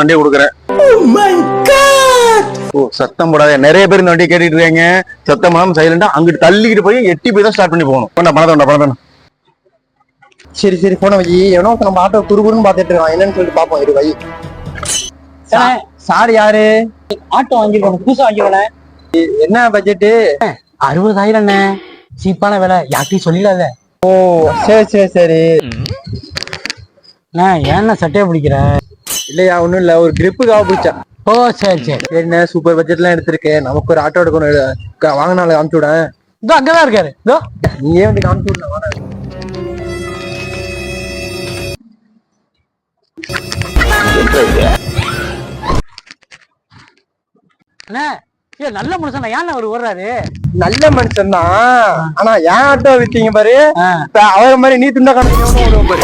வண்டியை கொடுக்குறேன். ஓ சத்தம் போடாத, நிறைய பேர் இந்த வண்டியை கேட்டுட்டு இருக்காங்க. சத்தம் போடாம சைலண்டா அங்கிட்டு தள்ளிக்கிட்டு போய் எட்டி போய் தான் ஸ்டார்ட் பண்ணி போகணும். கொண்டா பணத்தை. சரி சரி போன வை. எவனோ நம்ம ஆட்டோ குறுகுறுன்னு பாத்துட்டு இருக்கான், என்னன்னு சொல்லிட்டு பாப்போம். இரு வை. சார் யாரு? ஆட்டோ வாங்கிருக்கோம், புதுசா வாங்கிருக்கேன். என்ன பட்ஜெட்டு? 60,000 சீப்பான விலை, யார்ட்டையும் சொல்லிடாத. ஓ சரி சரி சரி. ஏன்னா சட்டையை பிடிக்கிற? இல்லையா ஒண்ணும் இல்ல, ஒரு கிரிப்புக்காக பிடிச்சா. ஓ சரி சரி. என்ன சூப்பர் பட்ஜெட் எல்லாம் எடுத்திருக்கேன். நமக்கு ஒரு ஆட்டோ எடுக்கணும், வாங்கினால காமிச்சு விட. இதோ அங்கதான் இருக்காரு. இதோ நீயே வந்து காமிச்சு விடலாம், வாங்க. நல்ல மனுஷன் ஏன் அவர் ஓடுறாரு? நல்ல மனுஷன் தான், ஆனா ஏன் ஆட்டோ வித்தீங்க பாரு, அவரை மாதிரி நீ துண்டா கணக்கு பாரு.